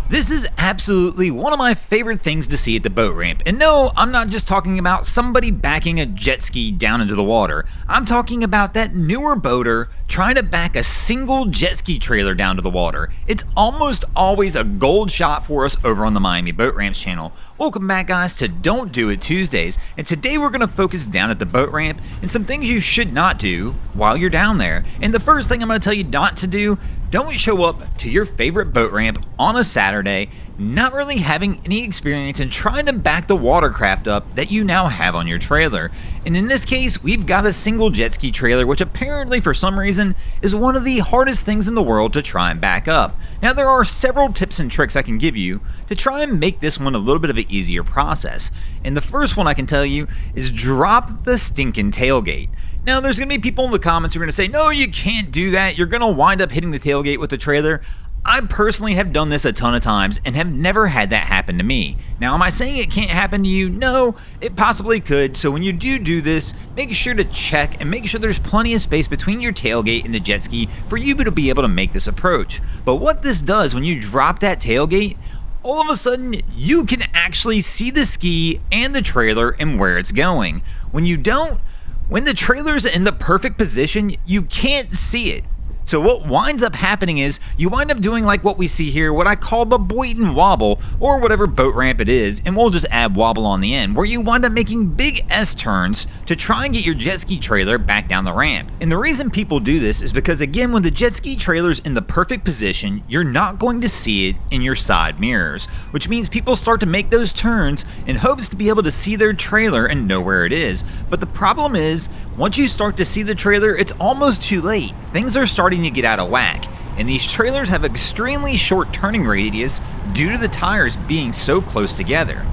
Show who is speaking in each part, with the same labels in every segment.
Speaker 1: This is absolutely one of my favorite things to see at the boat ramp. And no, I'm not just talking about somebody backing a jet ski down into the water. I'm talking about that newer boater trying to back a single jet ski trailer down to the water. It's almost always a gold shot for us over on the Miami Boat Ramps channel. Welcome back, guys, to Don't Do It Tuesdays. And today we're going to focus down at the boat ramp and some things you should not do while you're down there. And the first thing I'm going to tell you not to do: don't show up to your favorite boat ramp on a Saturday not really having any experience and trying to back the watercraft up that you now have on your trailer. And in this case, we've got a single jet ski trailer, which apparently for some reason is one of the hardest things in the world to try and back up. Now, there are several tips and tricks I can give you to try and make this one a little bit of an easier process. And the first one I can tell you is drop the stinking tailgate. Now, there's going to be people in the comments who are going to say, no, you can't do that. You're going to wind up hitting the tailgate with the trailer. I personally have done this a ton of times and have never had that happen to me. Now, am I saying it can't happen to you? No, it possibly could. So when you do this, make sure to check and make sure there's plenty of space between your tailgate and the jet ski for you to be able to make this approach. But what this does when you drop that tailgate, all of a sudden you can actually see the ski and the trailer and where it's going. When you don't, when the trailer's in the perfect position, you can't see it. So what winds up happening is you wind up doing like what we see here, what I call the Boynton wobble, or whatever boat ramp it is, and we'll just add wobble on the end, where you wind up making big S turns to try and get your jet ski trailer back down the ramp. And the reason people do this is because, again, when the jet ski trailer's in the perfect position, you're not going to see it in your side mirrors, which means people start to make those turns in hopes to be able to see their trailer and know where it is. But the problem is, once you start to see the trailer, it's almost too late. Things are starting to get out of whack, and these trailers have extremely short turning radius due to the tires being so close together.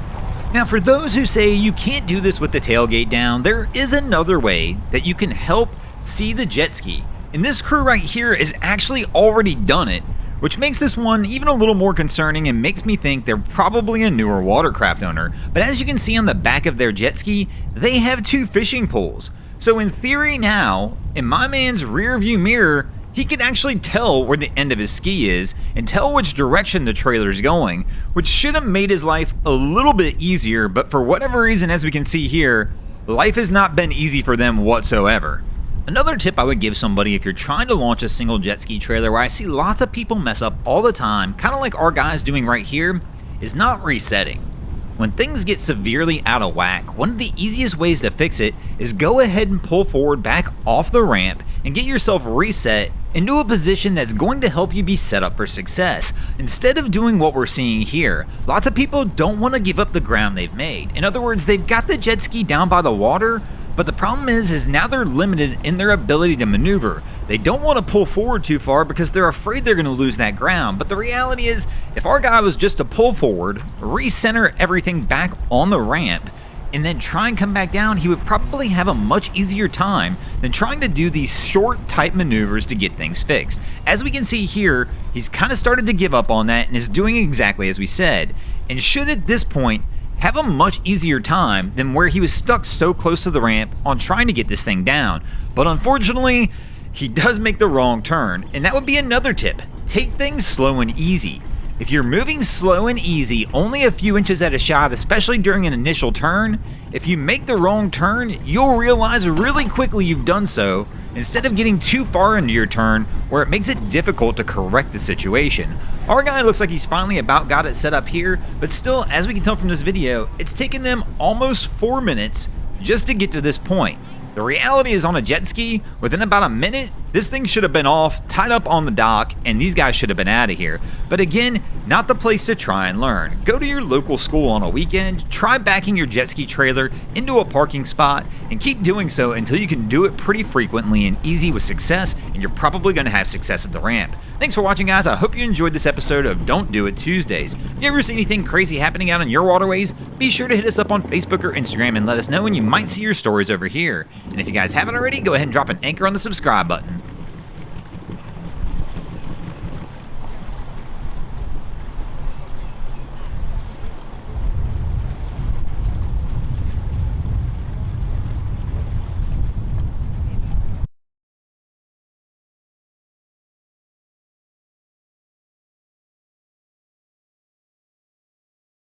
Speaker 1: Now, for those who say you can't do this with the tailgate down, there is another way that you can help see the jet ski. And this crew right here has actually already done it, which makes this one even a little more concerning and makes me think they're probably a newer watercraft owner. But as you can see on the back of their jet ski, they have two fishing poles. So in theory now, in my man's rear view mirror, he can actually tell where the end of his ski is and tell which direction the trailer is going, which should have made his life a little bit easier, but for whatever reason, as we can see here, life has not been easy for them whatsoever. Another tip I would give somebody if you're trying to launch a single jet ski trailer, where I see lots of people mess up all the time, kind of like our guys doing right here, is not resetting. When things get severely out of whack, one of the easiest ways to fix it is go ahead and pull forward back off the ramp and get yourself reset into a position that's going to help you be set up for success. Instead of doing what we're seeing here, lots of people don't want to give up the ground they've made. In other words, they've got the jet ski down by the water, but the problem is now they're limited in their ability to maneuver. They don't want to pull forward too far because they're afraid they're going to lose that ground. But the reality is, if our guy was just to pull forward, recenter everything back on the ramp, and then try and come back down, he would probably have a much easier time than trying to do these short, tight maneuvers to get things fixed. As we can see here, he's kind of started to give up on that and is doing exactly as we said, and should at this point have a much easier time than where he was stuck so close to the ramp on trying to get this thing down. But unfortunately, he does make the wrong turn, and that would be another tip. Take things slow and easy. If you're moving slow and easy, only a few inches at a shot, especially during an initial turn, if you make the wrong turn, you'll realize really quickly you've done so, instead of getting too far into your turn where it makes it difficult to correct the situation. Our guy looks like he's finally about got it set up here, but still, as we can tell from this video, it's taken them almost 4 minutes just to get to this point. The reality is, on a jet ski, within about a minute, this thing should have been off, tied up on the dock, and these guys should have been out of here. But again, not the place to try and learn. Go to your local school on a weekend, try backing your jet ski trailer into a parking spot, and keep doing so until you can do it pretty frequently and easy with success, and you're probably going to have success at the ramp. Thanks for watching, guys. I hope you enjoyed this episode of Don't Do It Tuesdays. If you ever see anything crazy happening out on your waterways, be sure to hit us up on Facebook or Instagram and let us know, and you might see your stories over here. And if you guys haven't already, go ahead and drop an anchor on the subscribe button.